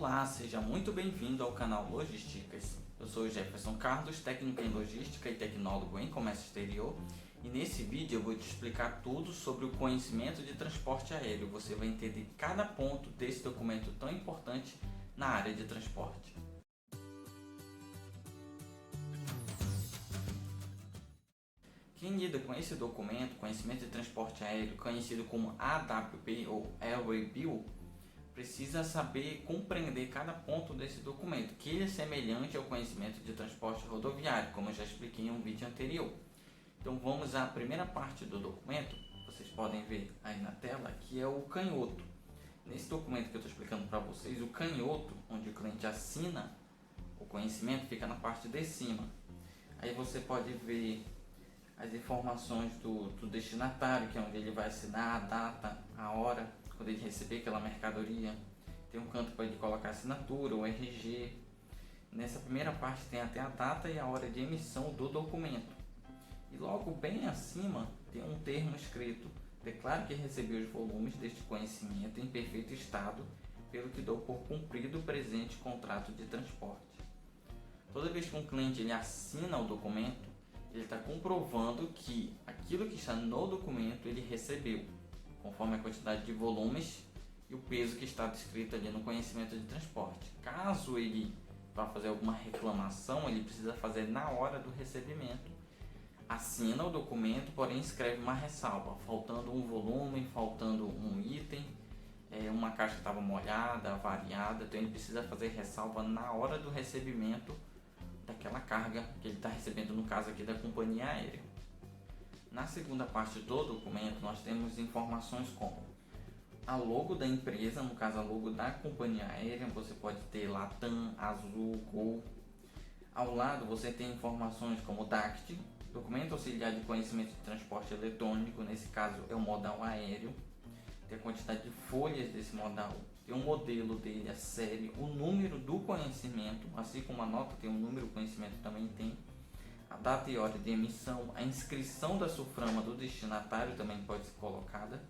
Olá, seja muito bem-vindo ao canal Logísticas. Eu sou o Jefferson Carlos, técnico em Logística e tecnólogo em Comércio Exterior, e nesse vídeo eu vou te explicar tudo sobre o conhecimento de transporte aéreo. Você vai entender cada ponto desse documento tão importante na área de transporte. Quem lida com esse documento, Conhecimento de Transporte Aéreo, conhecido como AWP ou Airway Bill, precisa saber compreender cada ponto desse documento, que ele é semelhante ao conhecimento de transporte rodoviário, como eu já expliquei em um vídeo anterior. Então vamos à primeira parte do documento. Vocês podem ver aí na tela que é o canhoto. Nesse documento que eu estou explicando para vocês, o canhoto, onde o cliente assina o conhecimento, fica na parte de cima. Aí você pode ver as informações do destinatário, que é onde ele vai assinar a data, a hora, quando ele receber aquela mercadoria. Tem um canto para ele colocar a assinatura, o RG. Nessa primeira parte tem até a data e a hora de emissão do documento. E logo bem acima tem um termo escrito: declaro que recebeu os volumes deste conhecimento em perfeito estado, pelo que dou por cumprido o presente contrato de transporte. Toda vez que um cliente ele assina o documento, ele está comprovando que aquilo que está no documento ele recebeu, conforme a quantidade de volumes e o peso que está descrito ali no conhecimento de transporte. Caso ele vá fazer alguma reclamação, ele precisa fazer na hora do recebimento. Assina o documento, porém escreve uma ressalva, faltando um volume, faltando um item, uma caixa que estava molhada, avariada. Então ele precisa fazer ressalva na hora do recebimento daquela carga que ele está recebendo, no caso aqui da companhia aérea. Na segunda parte do documento nós temos informações como a logo da empresa, no caso a logo da companhia aérea. Você pode ter Latam, Azul, Gol. Ao lado você tem informações como DACT, documento auxiliar de conhecimento de transporte eletrônico, nesse caso é o modal aéreo. Tem a quantidade de folhas desse modal, tem o modelo dele, a série, o número do conhecimento, assim como a nota tem um número, o conhecimento também tem, a data e hora de emissão, a inscrição da SUFRAMA do destinatário também pode ser colocada.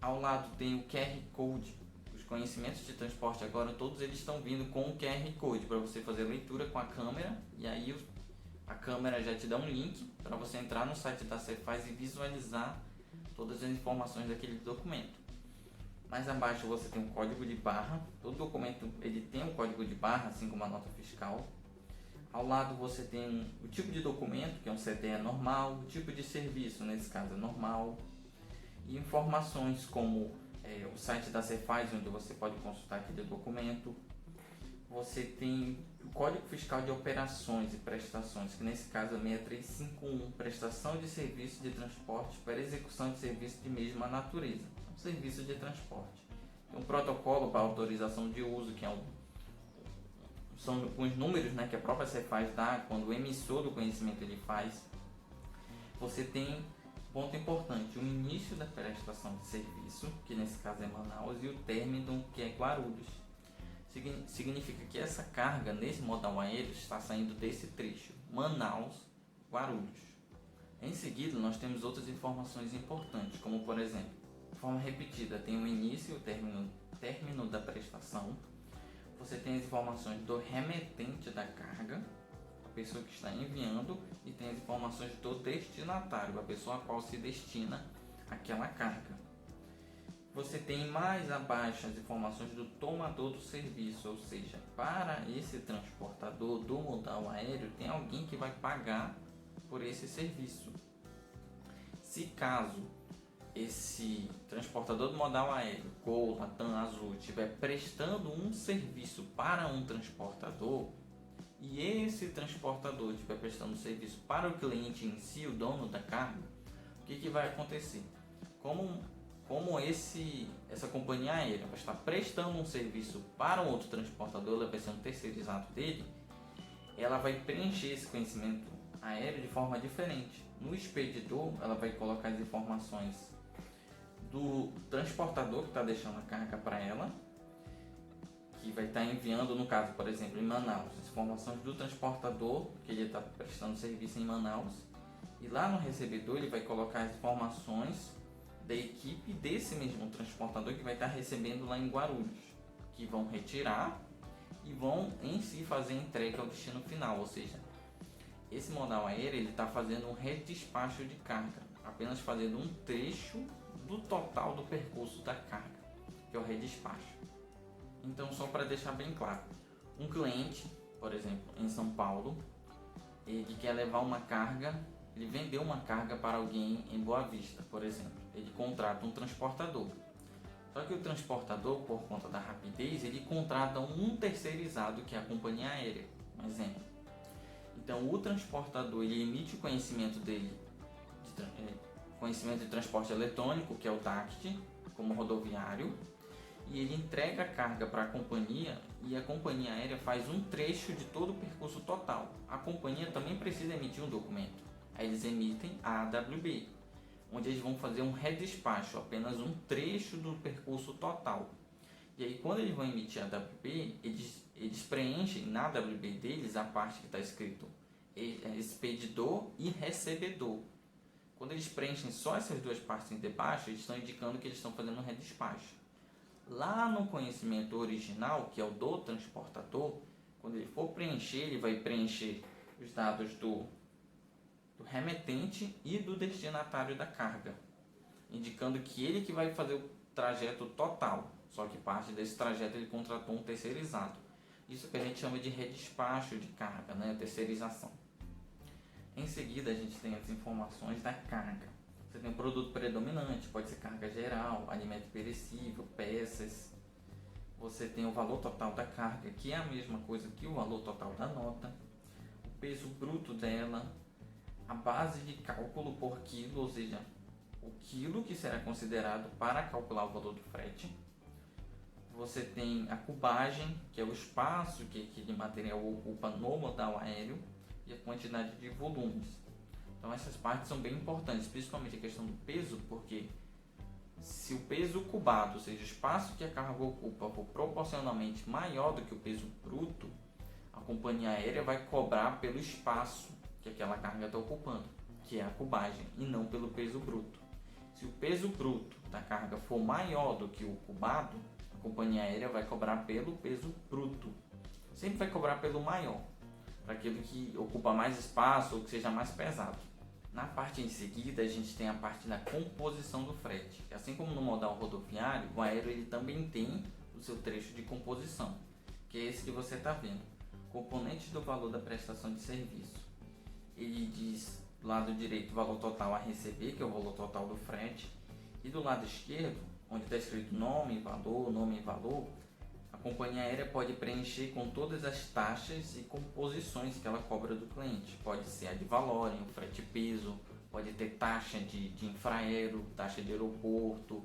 Ao lado tem o QR Code. Os conhecimentos de transporte agora todos eles estão vindo com o QR Code para você fazer leitura com a câmera, e aí a câmera já te dá um link para você entrar no site da Cefaz e visualizar todas as informações daquele documento. Mais abaixo você tem um código de barra. Todo documento ele tem um código de barra, assim como a nota fiscal. Ao lado você tem o tipo de documento, que é um CDE normal, o tipo de serviço, nesse caso é normal, e informações como o site da Cefaz, onde você pode consultar aquele documento. Você tem o Código Fiscal de Operações e Prestações, que nesse caso é 6351, prestação de serviço de transporte para execução de serviço de mesma natureza, um serviço de transporte. Tem um protocolo para autorização de uso, que são os números, que a própria Cefaz dá quando o emissor do conhecimento ele faz. Você tem, ponto importante, o início da prestação de serviço, que nesse caso é Manaus, e o término, que é Guarulhos. Significa que essa carga nesse modal aéreo está saindo desse trecho, Manaus-Guarulhos. Em seguida nós temos outras informações importantes, como por exemplo, de forma repetida, tem o início e o término da prestação. Você tem as informações do remetente da carga, a pessoa que está enviando, e tem as informações do destinatário, a pessoa a qual se destina aquela carga. Você tem mais abaixo as informações do tomador do serviço, ou seja, para esse transportador do modal aéreo tem alguém que vai pagar por esse serviço. Se caso esse transportador do modal aéreo, Gol, Latam, Azul, estiver prestando um serviço para um transportador, e esse transportador estiver prestando serviço para o cliente em si, o dono da carga, o que vai acontecer? Como essa companhia aérea vai estar prestando um serviço para um outro transportador, ela vai ser um terceirizado dele, ela vai preencher esse conhecimento aéreo de forma diferente. No expedidor, ela vai colocar as informações do transportador que está deixando a carga para ela, que vai estar enviando, no caso, por exemplo, em Manaus, as informações do transportador, que ele está prestando serviço em Manaus, e lá no recebedor ele vai colocar as informações da equipe desse mesmo transportador que vai estar recebendo lá em Guarulhos, que vão retirar e vão em si fazer entrega ao destino final, ou seja, esse modal aéreo ele está fazendo um redespacho de carga, apenas fazendo um trecho do total do percurso da carga, que é o redespacho. Então, só para deixar bem claro, um cliente, por exemplo, em São Paulo, ele quer levar uma carga, ele vendeu uma carga para alguém em Boa Vista, por exemplo, ele contrata um transportador. Só que o transportador, por conta da rapidez, ele contrata um terceirizado, que é a companhia aérea, um exemplo. Então, o transportador ele emite o conhecimento dele, conhecimento de transporte eletrônico, que é o TACT, como rodoviário, e ele entrega a carga para a companhia e a companhia aérea faz um trecho de todo o percurso total. A companhia também precisa emitir um documento. Aí eles emitem a AWB, onde eles vão fazer um redespacho, apenas um trecho do percurso total. E aí quando eles vão emitir a AWB, eles preenchem na AWB deles a parte que está escrito expedidor e recebedor. Quando eles preenchem só essas duas partes debaixo, eles estão indicando que eles estão fazendo um redespacho. Lá no conhecimento original, que é o do transportador, quando ele for preencher, ele vai preencher os dados do remetente e do destinatário da carga, indicando que ele que vai fazer o trajeto total, só que parte desse trajeto ele contratou um terceirizado. Isso que a gente chama de redespacho de carga, né? Terceirização. Em seguida, a gente tem as informações da carga. Você tem um produto predominante, pode ser carga geral, alimento perecível, peças. Você tem o valor total da carga, que é a mesma coisa que o valor total da nota. O peso bruto dela, a base de cálculo por quilo, ou seja, o quilo que será considerado para calcular o valor do frete. Você tem a cubagem, que é o espaço que aquele material ocupa no modal aéreo, e a quantidade de volumes. Então essas partes são bem importantes, principalmente a questão do peso, porque se o peso cubado, ou seja, o espaço que a carga ocupa, for proporcionalmente maior do que o peso bruto, a companhia aérea vai cobrar pelo espaço que aquela carga está ocupando, que é a cubagem, e não pelo peso bruto. Se o peso bruto da carga for maior do que o cubado, a companhia aérea vai cobrar pelo peso bruto. Sempre vai cobrar pelo maior, para aquilo que ocupa mais espaço ou que seja mais pesado. Na parte em seguida, a gente tem a parte da composição do frete. Assim como no modal rodoviário, o aéreo ele também tem o seu trecho de composição, que é esse que você está vendo. Componentes do valor da prestação de serviço. Ele diz do lado direito o valor total a receber, que é o valor total do frete, e do lado esquerdo, onde está escrito nome e valor, a companhia aérea pode preencher com todas as taxas e composições que ela cobra do cliente. Pode ser a de valorem, o frete peso, pode ter taxa de infraero, taxa de aeroporto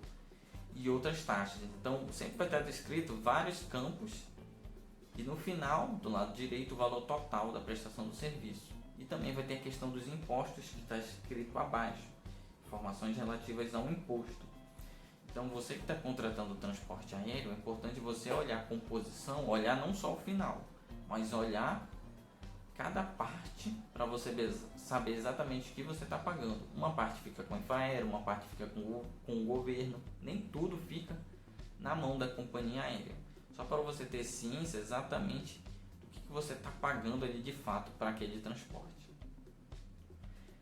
e outras taxas. Então sempre vai estar descrito vários campos e no final, do lado direito, o valor total da prestação do serviço. E também vai ter a questão dos impostos que está escrito abaixo, informações relativas ao imposto. Então você que está contratando o transporte aéreo, é importante você olhar a composição, olhar não só o final, mas olhar cada parte para você saber exatamente o que você está pagando. Uma parte fica com o infraero, uma parte fica com o governo, nem tudo fica na mão da companhia aérea. Só para você ter ciência exatamente do que você está pagando ali de fato para aquele transporte.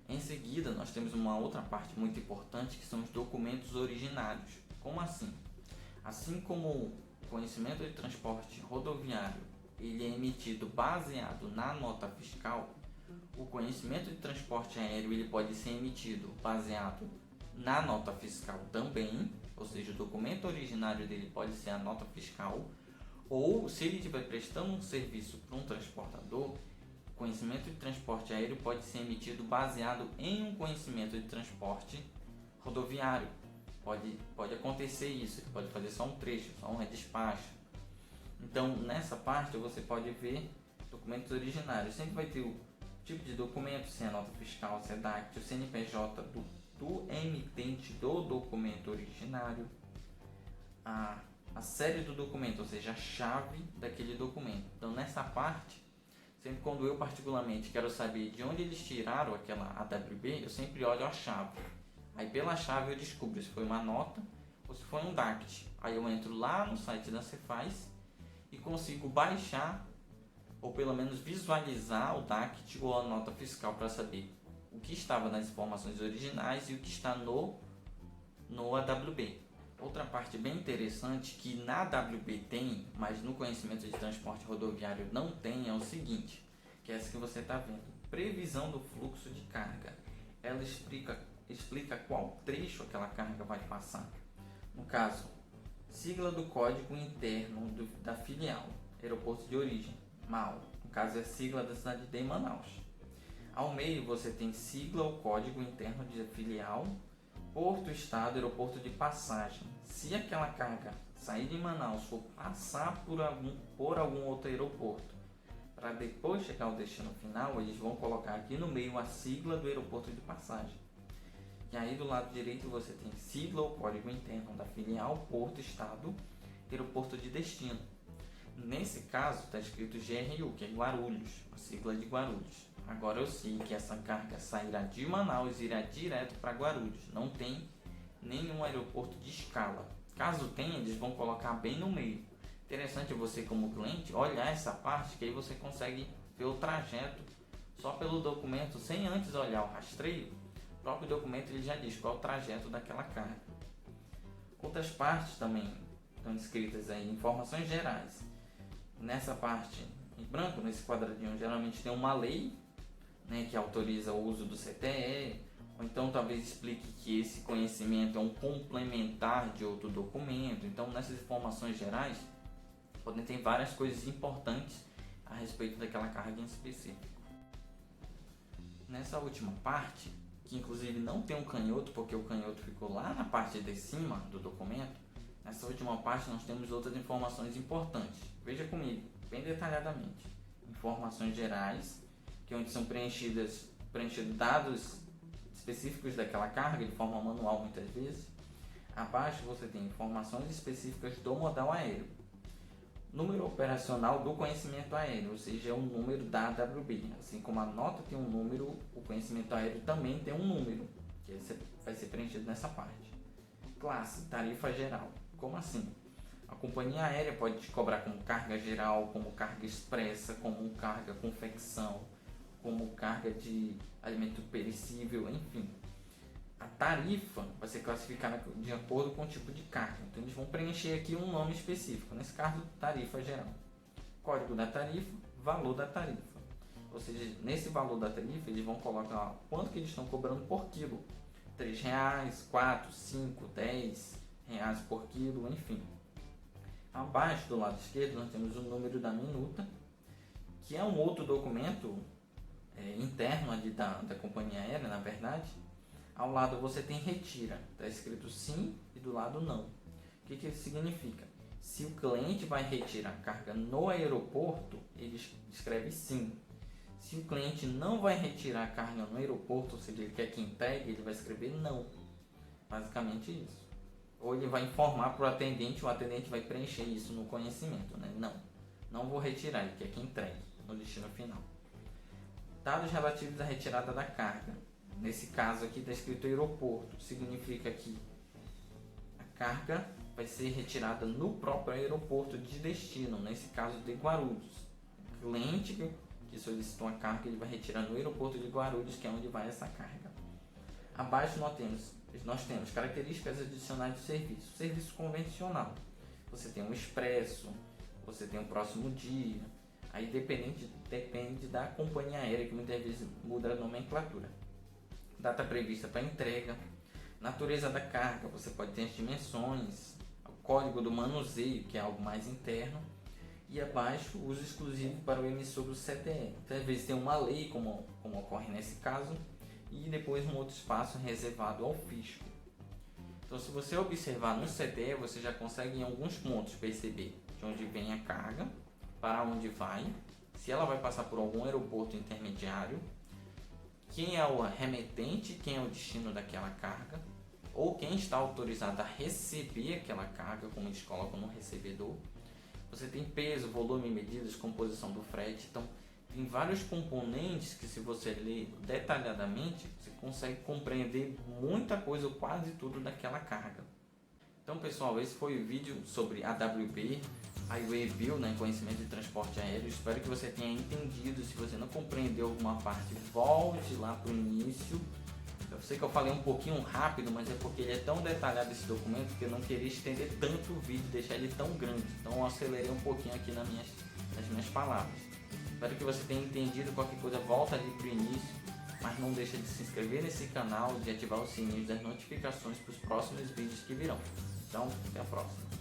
Em seguida, nós temos uma outra parte muito importante que são os documentos originários. Como assim? Assim como o conhecimento de transporte rodoviário ele é emitido baseado na nota fiscal, o conhecimento de transporte aéreo ele pode ser emitido baseado na nota fiscal também, ou seja, o documento originário dele pode ser a nota fiscal, ou se ele estiver prestando um serviço para um transportador, conhecimento de transporte aéreo pode ser emitido baseado em um conhecimento de transporte rodoviário. Pode acontecer isso, ele pode fazer só um trecho, só um despacho. Então, nessa parte você pode ver documentos originários. Sempre vai ter o tipo de documento, se é nota fiscal, se é DACT, o CNPJ do emitente do documento originário, a série do documento, ou seja, a chave daquele documento. Então, nessa parte, sempre quando eu particularmente quero saber de onde eles tiraram aquela AWB, eu sempre olho a chave. Aí pela chave eu descubro se foi uma nota ou se foi um DACT. Aí eu entro lá no site da Cefaz consigo baixar ou pelo menos visualizar o DACT ou a nota fiscal para saber o que estava nas informações originais e o que está no AWB. Outra parte bem interessante que na AWB tem, mas no conhecimento de transporte rodoviário não tem, é o seguinte, que é essa que você está vendo, previsão do fluxo de carga. Ela explica qual trecho aquela carga vai passar. No caso, sigla do código interno da filial, aeroporto de origem, MAO. No caso, é a sigla da cidade de Manaus. Ao meio, você tem sigla ou código interno de filial, porto, estado, aeroporto de passagem. Se aquela carga sair de Manaus for passar por algum outro aeroporto, para depois chegar ao destino final, eles vão colocar aqui no meio a sigla do aeroporto de passagem. E aí do lado direito você tem sigla ou código interno da filial, porto, estado, aeroporto de destino. Nesse caso está escrito GRU, que é Guarulhos, a sigla de Guarulhos. Agora eu sei que essa carga sairá de Manaus e irá direto para Guarulhos. Não tem nenhum aeroporto de escala. Caso tenha, eles vão colocar bem no meio. Interessante você como cliente olhar essa parte, que aí você consegue ver o trajeto só pelo documento, sem antes olhar o rastreio. O próprio documento ele já diz qual é o trajeto daquela carga. Outras partes também estão descritas aí, informações gerais. Nessa parte em branco, nesse quadradinho, geralmente tem uma lei, né, que autoriza o uso do CTE, ou então talvez explique que esse conhecimento é um complementar de outro documento. Então nessas informações gerais podem ter várias coisas importantes a respeito daquela carga em específico. Nessa última parte, que inclusive não tem um canhoto, porque o canhoto ficou lá na parte de cima do documento, nessa última parte nós temos outras informações importantes. Veja comigo, bem detalhadamente. Informações gerais, que é onde são preenchidos dados específicos daquela carga de forma manual muitas vezes. Abaixo você tem informações específicas do modal aéreo. Número operacional do conhecimento aéreo, ou seja, é o número da AWB. Assim como a nota tem um número, o conhecimento aéreo também tem um número, que vai ser preenchido nessa parte. Classe, tarifa geral. Como assim? A companhia aérea pode te cobrar como carga geral, como carga expressa, como carga confecção, como carga de alimento perecível, enfim. A tarifa vai ser classificada de acordo com o tipo de carga. Então eles vão preencher aqui um nome específico, nesse caso, tarifa geral. Código da tarifa, valor da tarifa. Ou seja, nesse valor da tarifa eles vão colocar quanto que eles estão cobrando por quilo. R$3, R$4, R$5, R$10 por quilo, enfim. Abaixo do lado esquerdo nós temos o número da minuta, que é um outro documento interno ali da companhia aérea, na verdade. Ao lado você tem retira, está escrito sim e do lado não. O que isso significa? Se o cliente vai retirar carga no aeroporto, ele escreve sim. Se o cliente não vai retirar carga no aeroporto, ou seja, ele quer que entregue, ele vai escrever não. Basicamente isso. Ou ele vai informar para o atendente vai preencher isso no conhecimento, né? Não vou retirar, ele quer que entregue no destino final. Dados relativos à retirada da carga. Nesse caso aqui está escrito aeroporto, significa que a carga vai ser retirada no próprio aeroporto de destino, nesse caso de Guarulhos. O cliente que solicitou a carga, ele vai retirar no aeroporto de Guarulhos, que é onde vai essa carga. Abaixo nós temos características adicionais do serviço. Serviço convencional. Você tem um expresso, você tem o próximo dia. Aí depende da companhia aérea, que muitas vezes muda a nomenclatura. Data prevista para entrega. Natureza da carga, você pode ter as dimensões. O código do manuseio, que é algo mais interno. E abaixo, uso exclusivo para o emissor do CTE. Então, às vezes tem uma lei, como ocorre nesse caso, e depois um outro espaço reservado ao fisco. Então, se você observar no CTE, você já consegue em alguns pontos perceber de onde vem a carga, para onde vai, se ela vai passar por algum aeroporto intermediário, quem é o remetente, quem é o destino daquela carga, ou quem está autorizado a receber aquela carga, como eles colocam no recebedor. Você tem peso, volume, medidas, composição do frete. Então, tem vários componentes que, se você ler detalhadamente, você consegue compreender muita coisa, quase tudo daquela carga. Então, pessoal, esse foi o vídeo sobre AWB, Highway Bill, né, conhecimento de transporte aéreo. Espero que você tenha entendido. Se você não compreendeu alguma parte, volte lá para o início. Eu sei que eu falei um pouquinho rápido, mas é porque ele é tão detalhado esse documento que eu não queria estender tanto o vídeo, deixar ele tão grande. Então eu acelerei um pouquinho aqui nas minhas palavras. Espero que você tenha entendido. Qualquer coisa, volta ali para o início, mas não deixa de se inscrever nesse canal, de ativar o sininho das notificações para os próximos vídeos que virão. Então, até a próxima.